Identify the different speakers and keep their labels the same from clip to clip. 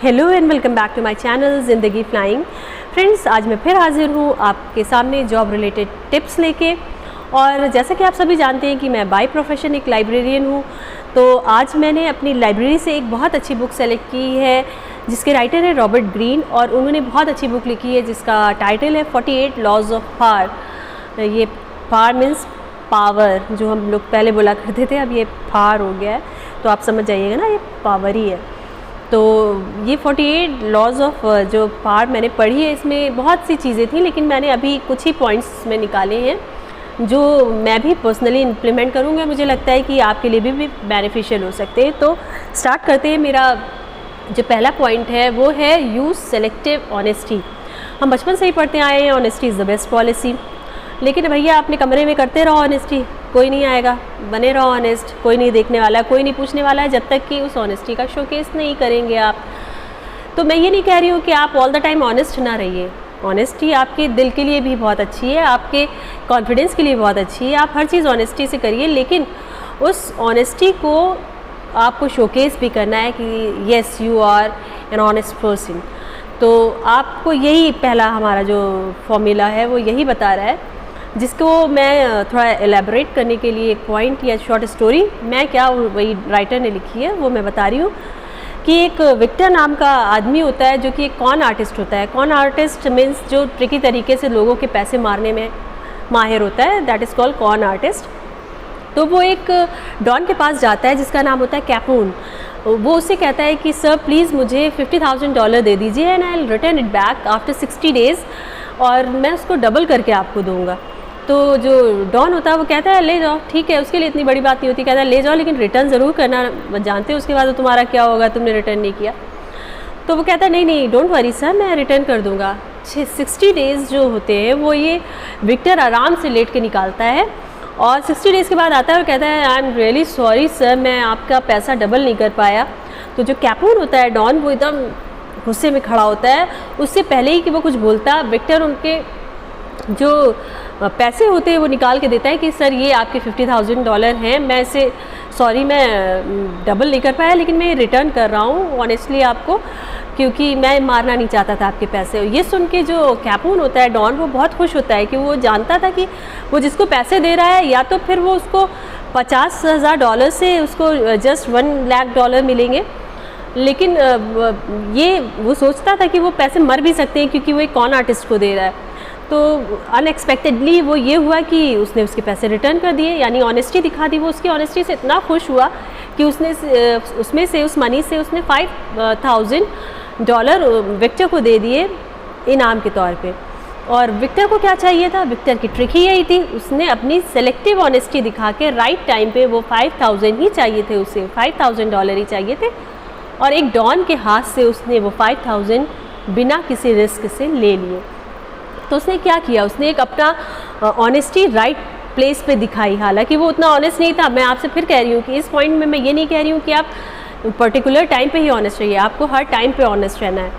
Speaker 1: Hello and welcome back to my channel Zindagi flying. Friends, आज मैं फिर हाज़िर हूँ आपके सामने जॉब रिलेटेड टिप्स लेके। और जैसा कि आप सभी जानते हैं कि मैं बाय प्रोफेशन एक लाइब्रेरियन हूँ, तो आज मैंने अपनी लाइब्रेरी से एक बहुत अच्छी बुक सेलेक्ट की है जिसके राइटर है रॉबर्ट ग्रीन, और उन्होंने बहुत अच्छी बुक लिखी है जिसका टाइटल है 48 लॉज ऑफ पावर। ये पावर मीन्स पावर, जो हम लोग पहले बोला करते थे, अब ये पावर हो गया है, तो आप समझ जाइएगा ना, ये पावर ही है। तो ये 48 लॉज ऑफ जो पावर मैंने पढ़ी है, इसमें बहुत सी चीज़ें थी, लेकिन मैंने अभी कुछ ही पॉइंट्स में निकाले हैं जो मैं भी पर्सनली इम्प्लीमेंट करूँगा। मुझे लगता है कि आपके लिए भी बेनिफिशियल हो सकते हैं। तो स्टार्ट करते हैं। मेरा जो पहला पॉइंट है वो है यूज़ सेलेक्टिव ऑनेस्टी। हम बचपन से ही पढ़ते आए हैं honesty is the best policy, लेकिन भैया अपने कमरे में करते रहो ऑनेस्टी, कोई नहीं आएगा। बने रहो ऑनेस्ट, कोई नहीं देखने वाला, कोई नहीं पूछने वाला है, जब तक कि उस ऑनेस्टी का शोकेस नहीं करेंगे आप। तो मैं ये नहीं कह रही हूँ कि आप ऑल द टाइम ऑनेस्ट ना रहिए। ऑनेस्टी आपके दिल के लिए भी बहुत अच्छी है, आपके कॉन्फिडेंस के लिए बहुत अच्छी है, आप हर चीज़ ऑनेस्टी से करिए, लेकिन उस ऑनेस्टी को आपको शोकेस भी करना है कि yes you are an honest person. तो आपको यही पहला हमारा जो फॉर्मूला है वो यही बता रहा है, जिसको मैं थोड़ा एलेबोरेट करने के लिए एक पॉइंट या शॉर्ट स्टोरी मैं क्या वही राइटर ने लिखी है वो मैं बता रही हूँ कि एक विक्टर नाम का आदमी होता है जो कि एक कॉन आर्टिस्ट होता है। कॉन आर्टिस्ट मीन्स जो ट्रिकी तरीके से लोगों के पैसे मारने में माहिर होता है, that is called cone artist. तो वो एक डॉन के पास जाता है जिसका नाम होता है कैपून। वो उससे कहता है कि सर प्लीज़ मुझे $50,000 दे दीजिए and I will return it back after 60 days, और मैं उसको डबल करके आपको दूंगा। तो जो डॉन होता है वो कहता है ले जाओ, ठीक है, उसके लिए इतनी बड़ी बात नहीं होती, कहता है ले जाओ लेकिन रिटर्न ज़रूर करना, जानते हो उसके बाद तो तुम्हारा क्या होगा, तुमने रिटर्न नहीं किया। तो वो कहता है नहीं नहीं डोंट वरी सर, मैं रिटर्न कर दूंगा। 60 डेज़ जो होते हैं वो ये विक्टर आराम से लेट के निकालता है, और 60 डेज़ के बाद आता है और कहता है I am really sorry sir, मैं आपका पैसा डबल नहीं कर पाया। तो जो कैपून होता है डॉन, वो एकदम गुस्से में खड़ा होता है। उससे पहले ही कि वो कुछ बोलता, विक्टर उनके जो पैसे होते हैं वो निकाल के देता है कि सर ये आपके $50,000 हैं, मैं इसे सॉरी मैं डबल नहीं कर पाया, लेकिन मैं रिटर्न कर रहा हूँ ऑनेस्टली आपको, क्योंकि मैं मारना नहीं चाहता था आपके पैसे। ये सुन के जो कैपून होता है डॉन, वो बहुत खुश होता है कि वो जानता था कि वो जिसको पैसे दे रहा है या तो फिर वो उसको $50,000 से उसको जस्ट $1 लाख मिलेंगे, लेकिन ये वो सोचता था कि वो पैसे मर भी सकते हैं क्योंकि वो एक कॉन आर्टिस्ट को दे रहा है। तो अनएक्सपेक्टेडली वो ये हुआ कि उसने उसके पैसे रिटर्न कर दिए, यानी ऑनेस्टी दिखा दी। वो उसकी ऑनेस्टी से इतना खुश हुआ कि उसने उसमें से उस मनी से उसने $5,000 विक्टर को दे दिए इनाम के तौर पे। और विक्टर को क्या चाहिए था? विक्टर की ट्रिक ही यही थी, उसने अपनी सेलेक्टिव ऑनेस्टी दिखा के राइट टाइम पे वो 5,000 ही चाहिए थे, उसे $5,000 ही चाहिए थे, और एक डॉन के हाथ से उसने वो 5,000 बिना किसी रिस्क से ले लिए। तो उसने क्या किया, उसने एक अपना ऑनेस्टी राइट प्लेस पे दिखाई। हालांकि वो उतना ऑनेस्ट नहीं था। मैं आपसे फिर कह रही हूँ कि इस पॉइंट में मैं ये नहीं कह रही हूँ कि आप पर्टिकुलर टाइम पे ही ऑनेस्ट रहिए, आपको हर टाइम पे ऑनेस्ट रहना है।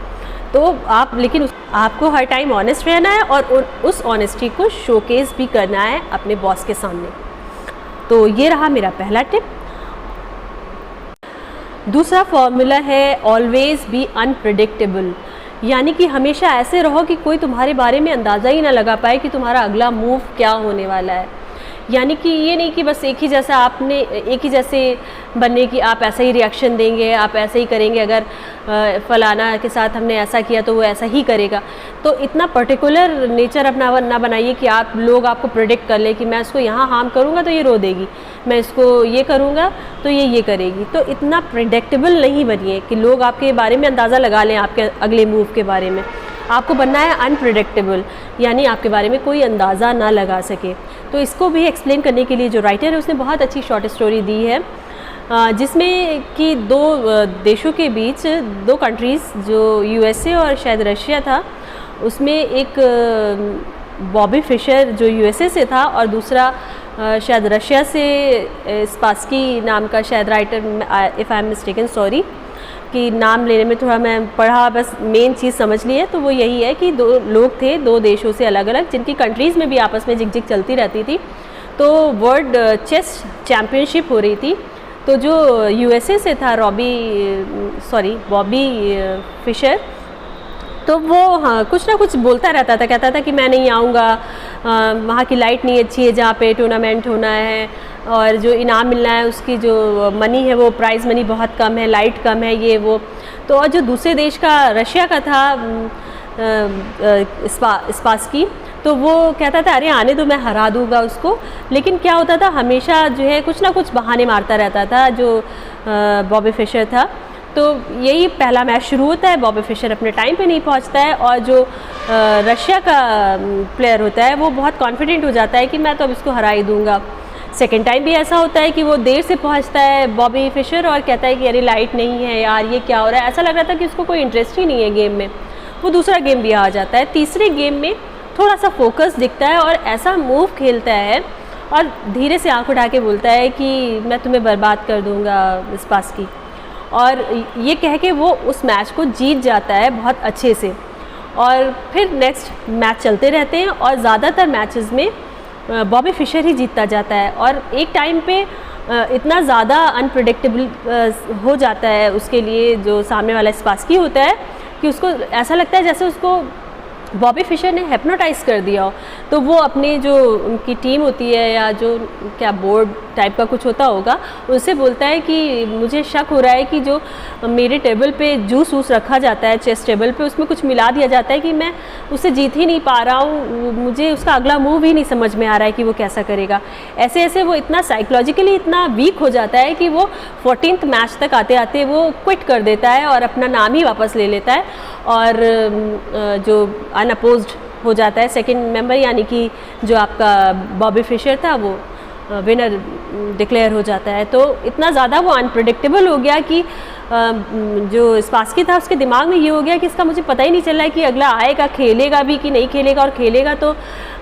Speaker 1: तो आप लेकिन आपको हर टाइम ऑनेस्ट रहना है और उस ऑनेस्टी को शोकेस भी करना है अपने बॉस के सामने। तो ये रहा मेरा पहला टिप। दूसरा फॉर्मूला है ऑलवेज बी अनप्रेडिक्टेबल, यानी कि हमेशा ऐसे रहो कि कोई तुम्हारे बारे में अंदाज़ा ही ना लगा पाए कि तुम्हारा अगला मूव क्या होने वाला है। यानी कि ये नहीं कि बस एक ही जैसे बनने की आप ऐसा ही रिएक्शन देंगे, आप ऐसे ही करेंगे, अगर फलाना के साथ हमने ऐसा किया तो वो ऐसा ही करेगा। तो इतना पर्टिकुलर नेचर अपना ना बनाइए कि आप लोग आपको प्रेडिक्ट कर ले कि मैं इसको यहाँ हार्म करूँगा तो ये रो देगी, मैं इसको ये करूँगा तो ये करेगी। तो इतना प्रेडिक्टेबल नहीं बनिए कि लोग आपके बारे में अंदाज़ा लगा लें आपके अगले मूव के बारे में। आपको बनना है अनप्रेडिक्टेबल, यानी आपके बारे में कोई अंदाज़ा ना लगा सके। तो इसको भी एक्सप्लेन करने के लिए जो राइटर है उसने बहुत अच्छी शॉर्ट स्टोरी दी है, जिसमें कि दो देशों के बीच, दो कंट्रीज़ जो USA और शायद रशिया था, उसमें एक बॉबी फिशर जो USA से था और दूसरा शायद रशिया से स्पास्की नाम का शायद writer, if I am mistaken, sorry कि नाम लेने में थोड़ा मैं पढ़ा, बस मेन चीज़ समझ ली है। तो वो यही है कि दो लोग थे, दो देशों से अलग अलग, जिनकी कंट्रीज़ में भी आपस में झिकझिक चलती रहती थी। तो वर्ल्ड चेस चैम्पियनशिप हो रही थी, तो जो यूएसए से था बॉबी फिशर, तो वो हाँ कुछ ना कुछ बोलता रहता था, कहता था कि मैं नहीं आऊँगा, वहाँ की लाइट नहीं अच्छी है जहाँ पे टूर्नामेंट होना है, और जो इनाम मिलना है उसकी जो मनी है वो प्राइज़ मनी बहुत कम है, लाइट कम है, ये वो। तो और जो दूसरे देश का रशिया का था स्पासकी, तो वो कहता था अरे आने दो, मैं हरा दूंगा उसको। लेकिन क्या होता था, हमेशा जो है कुछ ना कुछ बहाने मारता रहता था जो बॉबी फिशर था। तो यही पहला मैच शुरू होता है, बॉबी फिशर अपने टाइम पे नहीं पहुंचता है, और जो रशिया का प्लेयर होता है वो बहुत कॉन्फिडेंट हो जाता है कि मैं तो अब इसको हरा ही दूंगा। सेकेंड टाइम भी ऐसा होता है कि वो देर से पहुंचता है बॉबी फिशर और कहता है कि अरे लाइट नहीं है यार, ये क्या हो रहा है। ऐसा लग रहा था कि उसको कोई इंटरेस्ट ही नहीं है गेम में। वो दूसरा गेम भी आ जाता है। तीसरे गेम में थोड़ा सा फोकस दिखता है और ऐसा मूव खेलता है और धीरे से आंख उठा के बोलता है कि मैं तुम्हें बर्बाद कर दूंगा स्पासकी, और ये कह के वो उस मैच को जीत जाता है बहुत अच्छे से। और फिर नेक्स्ट मैच चलते रहते हैं और ज़्यादातर मैचेस में बॉबी फिशर ही जीतता जाता है। और एक टाइम पे इतना ज़्यादा अनप्रेडिक्टेबल हो जाता है उसके लिए जो सामने वाला स्पासकी होता है कि उसको ऐसा लगता है जैसे उसको बॉबी फिशर ने हिप्नोटाइज़ कर दिया हो। तो वो अपने जो उनकी टीम होती है या जो क्या बोर्ड टाइप का कुछ होता होगा, उससे बोलता है कि मुझे शक हो रहा है कि जो मेरे टेबल पे जूस वूस रखा जाता है चेस टेबल पे, उसमें कुछ मिला दिया जाता है कि मैं उससे जीत ही नहीं पा रहा हूँ, मुझे उसका अगला मूव ही नहीं समझ में आ रहा है कि वो कैसा करेगा। ऐसे ऐसे वो इतना साइकोलॉजिकली इतना वीक हो जाता है कि वो 14th मैच तक आते आते वो क्विट कर देता है और अपना नाम ही वापस ले लेता है, और जो अनअपोज्ड हो जाता है सेकंड मेंबर, यानी कि जो आपका बॉबी फिशर था वो विनर डिक्लेयर हो जाता है। तो इतना ज़्यादा वो अनप्रेडिक्टेबल हो गया कि जो स्पासकी था उसके दिमाग में ये हो गया कि इसका मुझे पता ही नहीं चल रहा है कि अगला आएगा, खेलेगा भी कि नहीं खेलेगा, और खेलेगा तो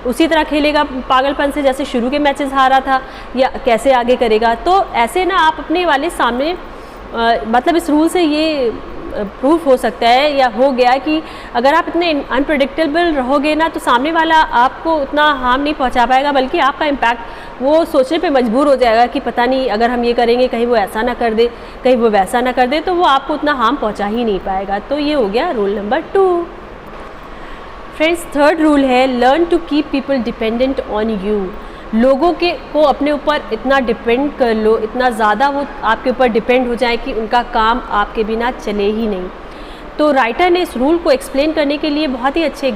Speaker 1: उसी तरह खेलेगा पागलपन से जैसे शुरू के मैचेस हारा था, या कैसे आगे करेगा। तो ऐसे ना आप अपने वाले सामने मतलब इस रूल से ये प्रूफ हो सकता है या हो गया कि अगर आप इतने अनप्रेडिक्टेबल रहोगे ना तो सामने वाला आपको उतना हार्म नहीं पहुंचा पाएगा, बल्कि आपका इम्पैक्ट वो सोचने पे मजबूर हो जाएगा कि पता नहीं अगर हम ये करेंगे कहीं वो ऐसा ना कर दे, कहीं वो वैसा ना कर दे, तो वो आपको उतना हार्म पहुंचा ही नहीं पाएगा। तो ये हो गया rule number 2। Friends, third rule है learn to keep people dependent on you. लोगों को अपने ऊपर इतना डिपेंड कर लो, इतना ज़्यादा वो आपके ऊपर डिपेंड हो जाए कि उनका काम आपके बिना चले ही नहीं। तो राइटर ने इस रूल को एक्सप्लेन करने के लिए बहुत अच्छे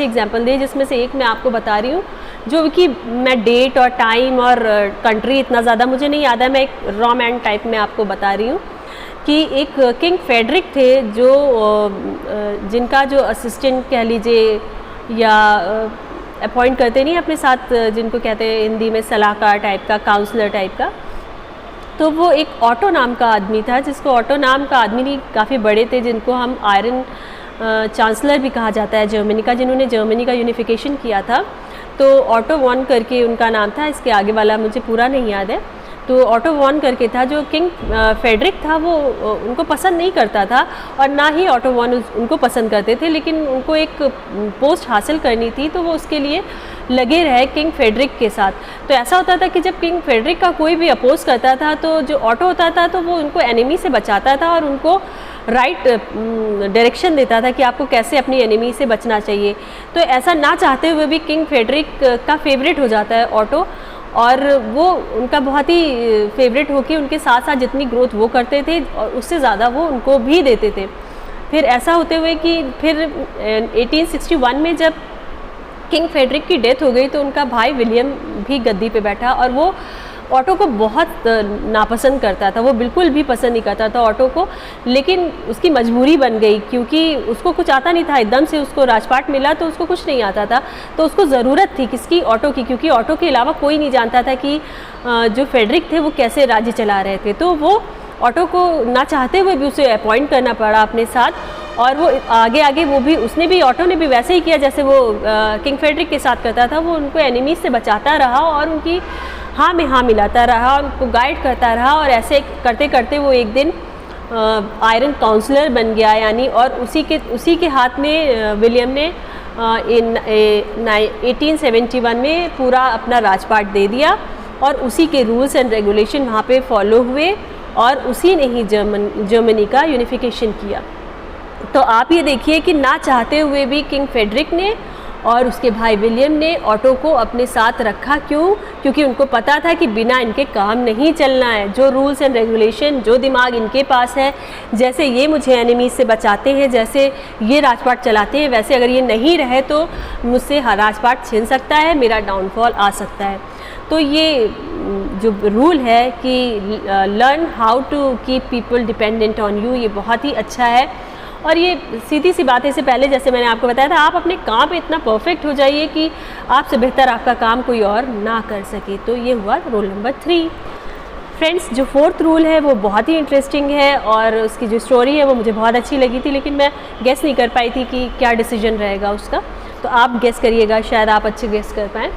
Speaker 1: एग्जाम्पल दिए, जिसमें से एक मैं आपको बता रही हूँ, जो कि मैं डेट और टाइम और कंट्री इतना ज़्यादा मुझे नहीं याद है, मैं एक रोमैन टाइप में आपको बता रही हूँ कि एक किंग फेडरिक थे जो जिनका जो असिस्टेंट कह लीजिए या अपॉइंट करते नहीं अपने साथ, जिनको कहते हैं हिंदी में सलाहकार टाइप का, काउंसलर टाइप का, तो वो एक ऑटो नाम का आदमी था, जिसको ऑटो नाम का आदमी नहीं, काफ़ी बड़े थे, जिनको हम आयरन चांसलर भी कहा जाता है जर्मनी का, जिन्होंने जर्मनी का यूनिफिकेशन किया था। तो ऑटो वॉन करके उनका नाम था, इसके आगे वाला मुझे पूरा नहीं याद है। तो ऑटो वॉन करके था, जो किंग फेडरिक था वो उनको पसंद नहीं करता था और ना ही ऑटो वॉन उनको पसंद करते थे, लेकिन उनको एक पोस्ट हासिल करनी थी तो वो उसके लिए लगे रहे किंग फेडरिक के साथ। तो ऐसा होता था कि जब किंग फेडरिक का कोई भी अपोज करता था तो जो ऑटो होता था तो वो उनको एनिमी से बचाता था और उनको राइट डायरेक्शन देता था कि आपको कैसे अपनी एनिमी से बचना चाहिए। तो ऐसा ना चाहते हुए भी किंग फेडरिक का फेवरेट हो जाता है ऑटो, और वो उनका बहुत ही फेवरेट होके उनके साथ साथ जितनी ग्रोथ वो करते थे और उससे ज़्यादा वो उनको भी देते थे। फिर ऐसा होते हुए कि फिर 1861 में जब किंग फेडरिक की डेथ हो गई तो उनका भाई विलियम भी गद्दी पे बैठा, और वो ऑटो को बहुत नापसंद करता था, वो बिल्कुल भी पसंद नहीं करता था ऑटो को, लेकिन उसकी मजबूरी बन गई क्योंकि उसको कुछ आता नहीं था, एकदम से उसको राजपाट मिला तो उसको कुछ नहीं आता था, तो उसको ज़रूरत थी किसकी, ऑटो की, क्योंकि ऑटो के अलावा कोई नहीं जानता था कि जो फेडरिक थे वो कैसे राज्य चला रहे थे। तो वो ऑटो को ना चाहते हुए भी उसे अपॉइंट करना पड़ा अपने साथ, और वो आगे आगे वो भी उसने भी ऑटो ने भी वैसे ही किया जैसे वो किंग फेडरिक के साथ करता था। वो उनको एनिमीज से बचाता रहा और उनकी हाँ में हाँ मिलाता रहा, उनको गाइड करता रहा, और ऐसे करते करते वो एक दिन आयरन काउंसलर बन गया, यानी, और उसी के हाथ में विलियम ने 1871 में पूरा अपना राजपाट दे दिया और उसी के रूल्स एंड रेगुलेशन वहाँ पे फॉलो हुए और उसी ने ही जर्मनी का यूनिफिकेशन किया। तो आप ये देखिए कि ना चाहते हुए भी किंग फेडरिक ने और उसके भाई विलियम ने ऑटो को अपने साथ रखा। क्यों? क्योंकि उनको पता था कि बिना इनके काम नहीं चलना है। जो रूल्स एंड रेगुलेशन, जो दिमाग इनके पास है, जैसे ये मुझे एनिमीज से बचाते हैं, जैसे ये राजपाट चलाते हैं, वैसे अगर ये नहीं रहे तो मुझसे राजपाट छीन सकता है, मेरा डाउनफॉल आ सकता है। तो ये जो रूल है कि learn how to keep people dependent on you, ये बहुत ही अच्छा है। और ये सीधी सी बात है, इससे पहले जैसे मैंने आपको बताया था, आप अपने काम पे इतना परफेक्ट हो जाइए कि आपसे बेहतर आपका काम कोई और ना कर सके। तो ये हुआ रूल नंबर 3। फ्रेंड्स, जो 4th रूल है वो बहुत ही इंटरेस्टिंग है और उसकी जो स्टोरी है वो मुझे बहुत अच्छी लगी थी, लेकिन मैं गेस नहीं कर पाई थी कि क्या डिसीजन रहेगा उसका। तो आप गेस करिएगा, शायद आप अच्छे गेस कर पाएँ।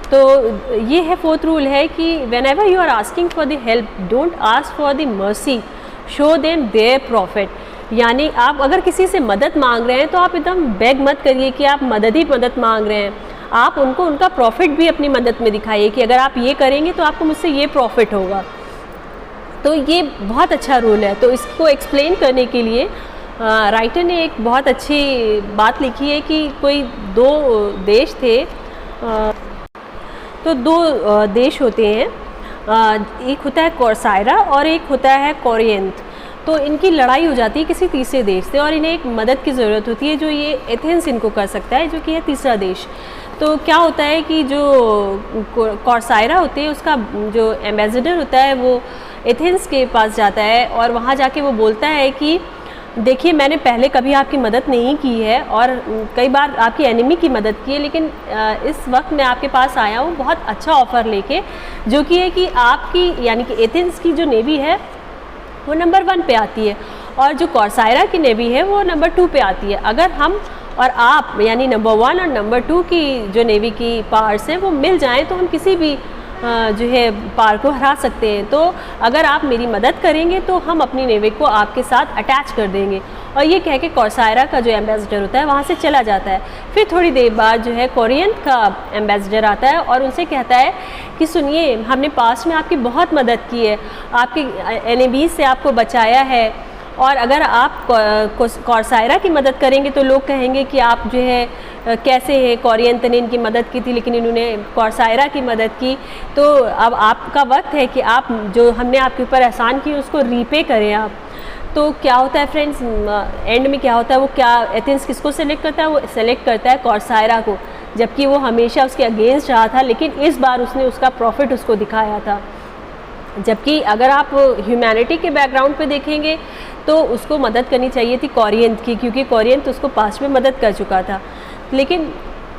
Speaker 1: तो ये है 4th रूल है कि whenever you are asking for the help, don't ask for the mercy, show them their profit. यानी आप अगर किसी से मदद मांग रहे हैं तो आप एकदम बेग मत करिए कि आप मदद मांग रहे हैं। आप उनको उनका प्रॉफिट भी अपनी मदद में दिखाइए कि अगर आप ये करेंगे तो आपको मुझसे ये प्रॉफिट होगा। तो ये बहुत अच्छा रूल है। तो इसको एक्सप्लेन करने के लिए राइटर ने एक बहुत अच्छी बात लिखी है कि कोई 2 देश थे। तो 2 देश होते हैं, एक होता है कॉर्सायरा और एक होता है कोरियंथ। तो इनकी लड़ाई हो जाती है किसी तीसरे देश से और इन्हें एक मदद की ज़रूरत होती है जो ये एथेंस इनको कर सकता है, जो कि है तीसरा देश। तो क्या होता है कि जो कॉर्सायरा होते हैं उसका जो एम्बेसडर होता है वो एथेंस के पास जाता है और वहाँ जाके वो बोलता है कि देखिए, मैंने पहले कभी आपकी मदद नहीं की है और कई बार आपकी एनिमी की मदद की है, लेकिन इस वक्त मैं आपके पास आया हूँ बहुत अच्छा ऑफ़र लेके, जो कि है कि आपकी यानी कि एथेंस की जो नेवी है वो नंबर 1 पे आती है और जो कॉर्सायरा की नेवी है वो नंबर 2 पे आती है। अगर हम और आप यानी नंबर 1 और नंबर 2 की जो नेवी की पावर्स हैं वो मिल जाएं तो हम किसी भी जो है पावर को हरा सकते हैं। तो अगर आप मेरी मदद करेंगे तो हम अपनी नेवी को आपके साथ अटैच कर देंगे। और ये कह के कॉर्सायरा का जो एम्बेसडर होता है वहाँ से चला जाता है। फिर थोड़ी देर बाद जो है कोरियन का एम्बेसडर आता है और उनसे कहता है कि सुनिए, हमने पास्ट में आपकी बहुत मदद की है, आपके एनिमीज से आपको बचाया है, और अगर आप कॉर्सायरा की मदद करेंगे तो लोग कहेंगे कि आप जो है कैसे है, कोरियंथ ने इनकी मदद की थी लेकिन इन्होंने कॉर्सायरा की मदद की। तो अब आपका वक्त है कि आप जो हमने आपके ऊपर एहसान किए उसको रीपे करें आप। तो क्या होता है फ्रेंड्स, एंड में क्या होता है, वो क्या एथेंस किसको सेलेक्ट करता है? वो सेलेक्ट करता है कॉर्सायरा को, जबकि वो हमेशा उसके अगेंस्ट रहा था, लेकिन इस बार उसने उसका प्रॉफिट उसको दिखाया था। जबकि अगर आप ह्यूमैनिटी के बैकग्राउंड पे देखेंगे तो उसको मदद करनी चाहिए थी कोरियंथ की, क्योंकि कोरियंथ उसको पास्ट में मदद कर चुका था। लेकिन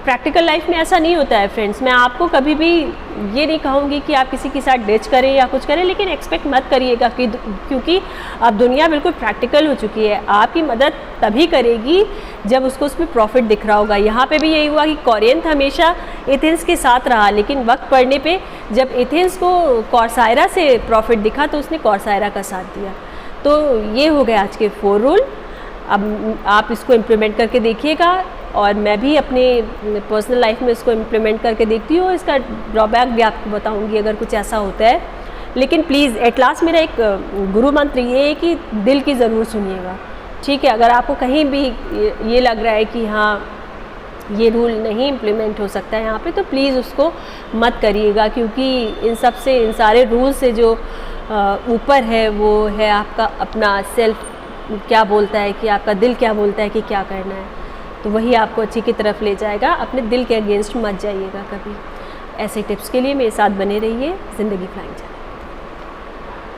Speaker 1: प्रैक्टिकल लाइफ में ऐसा नहीं होता है फ्रेंड्स। मैं आपको कभी भी ये नहीं कहूँगी कि आप किसी के साथ डिच करें या कुछ करें, लेकिन एक्सपेक्ट मत करिएगा कि क्योंकि अब दुनिया बिल्कुल प्रैक्टिकल हो चुकी है। आपकी मदद तभी करेगी जब उसको उसमें प्रॉफिट दिख रहा होगा। यहाँ पे भी यही हुआ कि कोरियंथ हमेशा एथेंस के साथ रहा, लेकिन वक्त पड़ने पे जब एथेंस को कॉर्सायरा से प्रॉफिट दिखा तो उसने कॉर्सायरा का साथ दिया। तो ये हो गए आज के 4 रूल। अब आप इसको इम्प्लीमेंट करके देखिएगा और मैं भी अपने पर्सनल लाइफ में इसको इम्प्लीमेंट करके देखती हूँ। इसका ड्रॉबैक भी आपको बताऊँगी अगर कुछ ऐसा होता है। लेकिन प्लीज़ एट लास्ट मेरा एक गुरु मंत्र ये है कि दिल की ज़रूर सुनिएगा, ठीक है। अगर आपको कहीं भी ये लग रहा है कि हाँ ये रूल नहीं इम्प्लीमेंट हो सकता है यहाँ पे, तो प्लीज़ उसको मत करिएगा, क्योंकि इन सब से, इन सारे रूल से जो ऊपर है वो है आपका अपना सेल्फ क्या बोलता है, कि आपका दिल क्या बोलता है कि क्या करना है, तो वही आपको अच्छी की तरफ ले जाएगा। अपने दिल के अगेंस्ट मत जाइएगा कभी। ऐसे टिप्स के लिए मेरे साथ बने रहिए ज़िंदगी फ्लाइंग।